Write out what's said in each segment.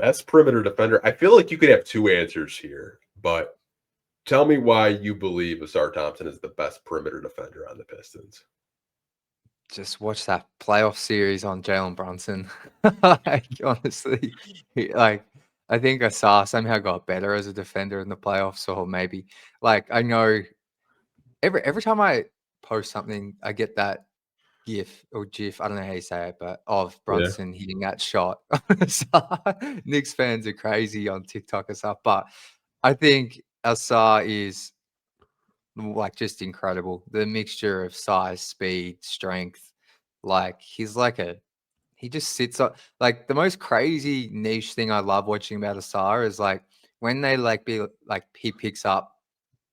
Best perimeter defender. I feel like you could have two answers here, but tell me why you believe Asar Thompson is the best perimeter defender on the Pistons. Just watch that playoff series on Jalen Brunson. Like, honestly, like, I think Asar somehow got better as a defender in the playoffs, or maybe, like, I know every time I post something, I get that GIF or GIF, I don't know how you say it, but of Yeah. Brunson hitting that shot. So, Knicks fans are crazy on TikTok and stuff, but I think Asar is like just incredible. The mixture of size, speed, strength, like he just sits up. Like the most crazy niche thing I love watching about Asar is like when they like he picks up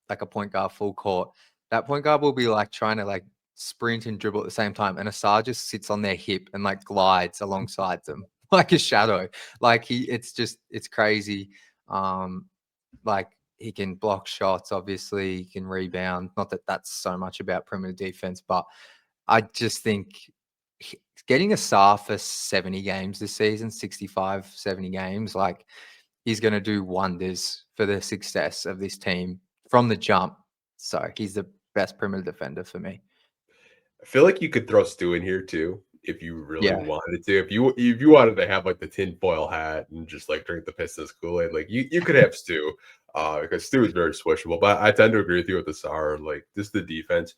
like a point guard full court, that point guard will be like trying to like sprint and dribble at the same time, and Asar just sits on their hip and like glides alongside them like a shadow. Like it's crazy. Um, like he can block shots, obviously he can rebound. Not that that's so much about perimeter defense, but I just think getting Asar for 70 games this season, 65, 70 games, like he's going to do wonders for the success of this team from the jump. So he's the best perimeter defender for me. I feel like you could throw Stu in here too if you really Yeah. wanted to. If you wanted to have like the tinfoil hat and just like drink the Pistons Kool-Aid, like you could have Stu, because Stu is very switchable. But I tend to agree with you with the Sar, like just the defense.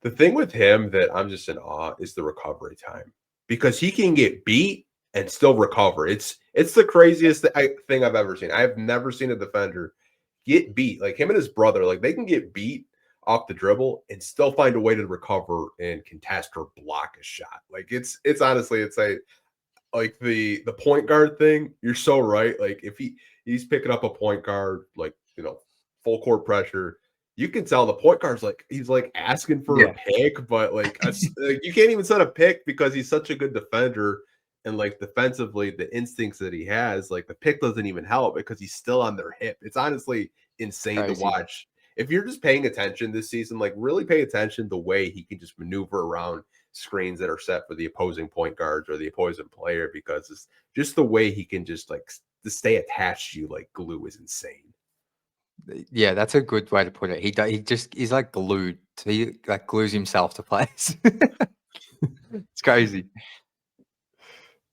The thing with him that I'm just in awe is the recovery time, because he can get beat and still recover. It's the craziest thing I've ever seen. I have never seen a defender get beat like him and his brother. Like they can get beat off the dribble and still find a way to recover and contest or block a shot. Like it's honestly it's like the point guard thing. You're so right. Like if he's picking up a point guard, like full court pressure, you can tell the point guard's like he's like asking for a Yeah. pick, but like you can't even set a pick because he's such a good defender. And like defensively, the instincts that he has, like the pick doesn't even help because he's still on their hip. It's honestly insane to Crazy. watch. If you're just paying attention this season, like really pay attention the way he can just maneuver around screens that are set for the opposing point guards or the opposing player, because it's just the way he can just like to stay attached to you like glue is insane. Yeah, that's a good way to put it. He's like glued. He like glues himself to place. It's crazy.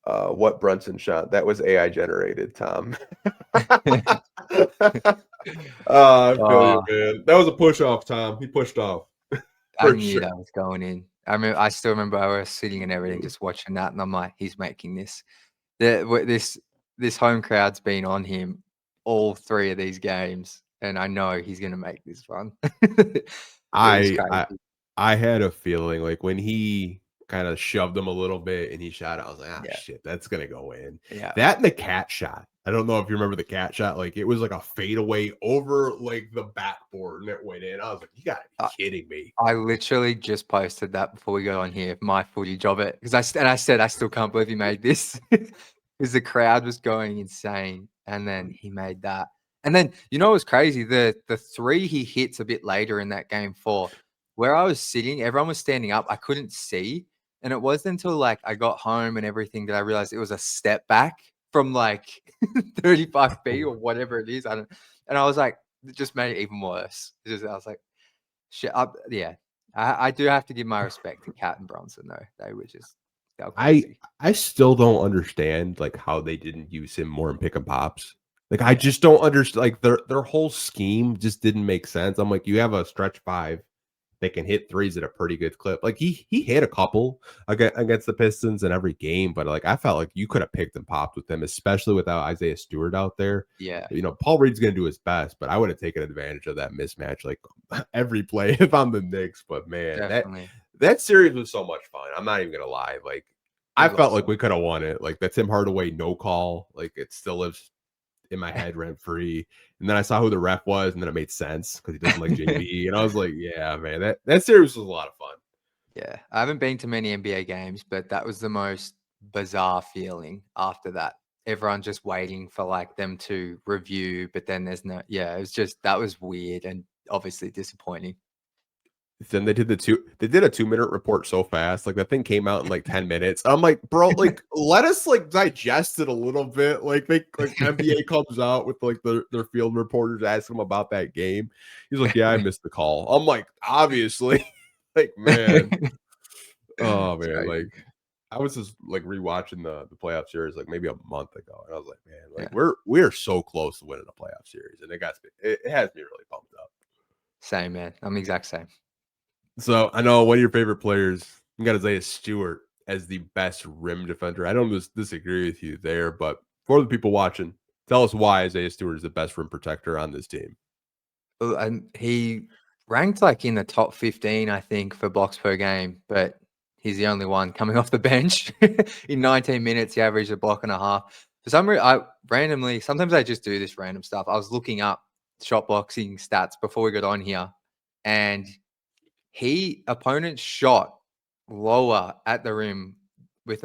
What Brunson shot? That was AI generated, Tom. I feel you, Oh, man. That was a push off, Tom. He pushed off I for knew sure. that was going in. I still remember I was sitting and everything, just watching that, and I'm like, he's making this. This home crowd's been on him all three of these games, and I know he's gonna make this run. It was I I crazy. I had a feeling like when he kind of shoved him a little bit and he shot it, I was like, ah, Yeah, shit, that's gonna go in. yeah. That and the cat shot. I don't know if you remember the cat shot. Like it was like a fadeaway over like the backboard and it went in. I was like, you gotta be I, kidding me. I literally just posted that before we got on here, my footage of it, because I said I still can't believe he made this, because the crowd was going insane, and then he made that, and then what was crazy, the three he hits a bit later in that game four, where I was sitting, everyone was standing up, I couldn't see, and it wasn't until like I got home and everything that I realized it was a step back from like 35 feet or whatever it is. And I was like, it just made it even worse. I was like, shit, yeah. I do have to give my respect to Cat and Bronson though. They were I crazy. I still don't understand like how they didn't use him more in pick and pops. Like I Yeah. just don't understand. Like their whole scheme just didn't make sense. I'm like, you have a stretch five that can hit threes at a pretty good clip. Like he hit a couple against the Pistons in every game, but like I felt like you could have picked and popped with them, especially without Isaiah Stewart out there. Yeah. Paul Reed's gonna do his best, but I would have taken advantage of that mismatch like every play if I'm the Knicks. But man, Definitely. that series was so much fun. I'm not even gonna lie. Like I It felt was. like we could have won it. Like that Tim Hardaway no call, like it still lives in my head rent free. And then I saw who the ref was, and then it made sense because he doesn't like JB. And I was like, yeah, man, that series was a lot of fun. Yeah. I haven't been to many NBA games, but that was the most bizarre feeling after that. Everyone just waiting for like them to review, but then there's no, yeah, it was just, that was weird and obviously disappointing. Then they did a 2-minute report so fast. Like that thing came out in like 10 minutes. I'm like, bro, like let us like digest it a little bit. Like NBA comes out with like their field reporters asking him about that game. He's like, yeah, I missed the call. I'm like, obviously. Like, man. Oh It's man, crazy. like I was just like rewatching the playoff series like maybe a month ago, and I was like, man, like Yeah, we're so close to winning a playoff series, and it has me really pumped up. same man. I'm the exact same. So I know one of your favorite players, you got Isaiah Stewart as the best rim defender. I don't disagree with you there, but for the people watching, tell us why Isaiah Stewart is the best rim protector on this team. And he ranked like in the top 15, I think, for blocks per game, but he's the only one coming off the bench. In 19 minutes, he averaged a block and a half. For some reason, I randomly, sometimes I just do this random stuff. I was looking up shot boxing stats before we got on here, and opponents shot lower at the rim with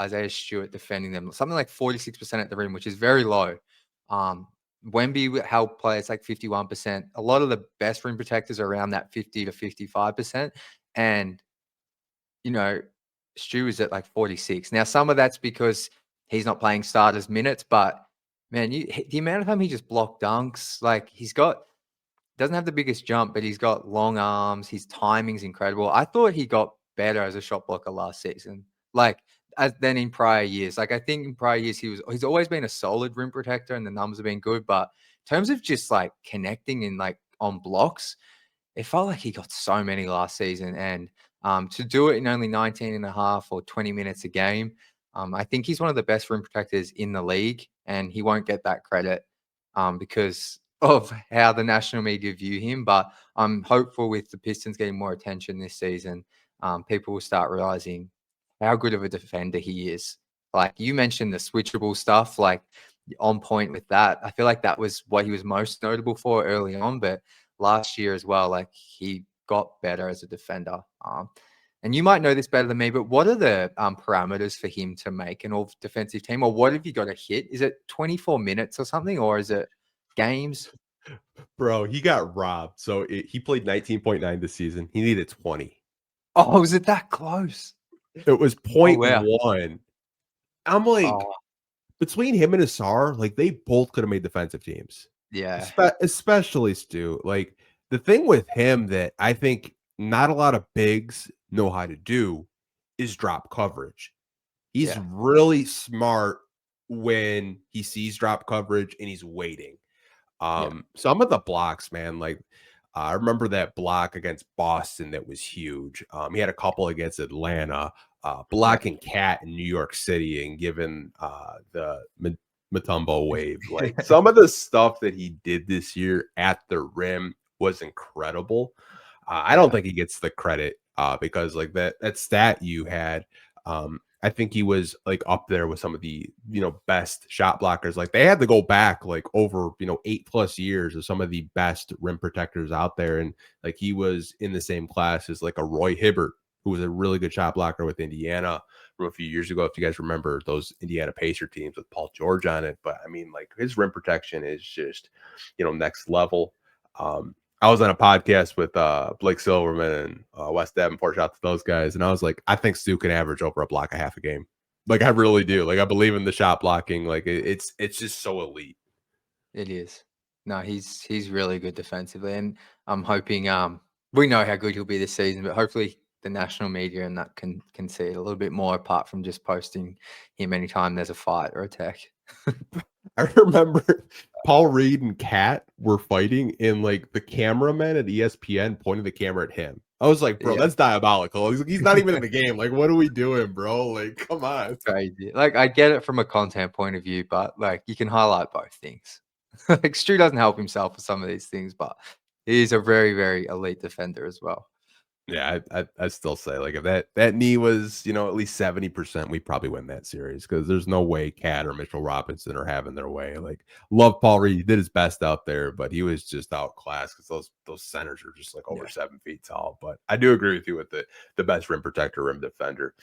Isaiah Stewart defending them, something like 46% at the rim, which is very low. Um, Wemby helped players like 51%. A lot of the best rim protectors are around that 50 to 55%. And, you know, Stu is at like 46. Now, some of that's because he's not playing starters minutes, but man, the amount of time he just blocked dunks, like doesn't have the biggest jump, but he's got long arms. His timing's incredible. I thought he got better as a shot blocker last season, like than in prior years. Like I think in prior years he's always been a solid rim protector, and the numbers have been good. But in terms of just like connecting and like on blocks, it felt like he got so many last season. And to do it in only 19 and a half or 20 minutes a game, I think he's one of the best rim protectors in the league, and he won't get that credit because of how the national media view him. But I'm hopeful with the Pistons getting more attention this season, people will start realizing how good of a defender he is. Like you mentioned the switchable stuff, like on point with that. I feel like that was what he was most notable for early on, but last year as well, like he got better as a defender. And you might know this better than me, but what are the parameters for him to make an all defensive team, or what have you got to hit? Is it 24 minutes or something, or is it games? Bro, he got robbed. So he played 19.9 this season. He needed 20. Oh, is it that close? It was Oh, point wow. 0.1. I'm like, Oh, between him and Asar, like they both could have made defensive teams. yeah. Especially Stu. Like the thing with him that I think not a lot of bigs know how to do is drop coverage. He's Yeah. really smart when he sees drop coverage and he's waiting. Yeah. Some of the blocks, man, like I remember that block against Boston that was huge. He had a couple against Atlanta, Yeah. blocking Cat in New York City and giving the Matumbo wave. Like some of the stuff that he did this year at the rim was incredible. I don't Yeah. think he gets the credit because like that stat you had. I think he was like up there with some of the best shot blockers. Like they had to go back like over 8+ years of some of the best rim protectors out there, and like he was in the same class as like a Roy Hibbert, who was a really good shot blocker with Indiana from a few years ago. If you guys remember those Indiana Pacer teams with Paul George on it, but I mean like his rim protection is just next level. I was on a podcast with Blake Silverman and Wes Davenport. Shout out to those guys. And I was like, I think Stu can average over a block a half a game. Like I really do. Like I believe in the shot blocking. Like it's just so elite. It is. No, he's really good defensively, and I'm hoping we know how good he'll be this season, but hopefully the national media and that can see it a little bit more apart from just posting him anytime there's a fight or attack. I remember Paul Reed and Kat were fighting, and like the cameraman at ESPN pointed the camera at him. I was like, bro, Yeah, that's diabolical. He's not even in the game. Like, what are we doing, bro? Like, come on. crazy. Like I get it from a content point of view, but like you can highlight both things. Like Stu doesn't help himself for some of these things, but he is a very, very elite defender as well. Yeah, I still say like if that knee was at least 70%, we probably win that series because there's no way Cat or Mitchell Robinson are having their way. Like love Paul Reed, he did his best out there, but he was just outclassed because those centers are just like over Yeah. 7 feet tall. But I do agree with you with the best rim protector, rim defender.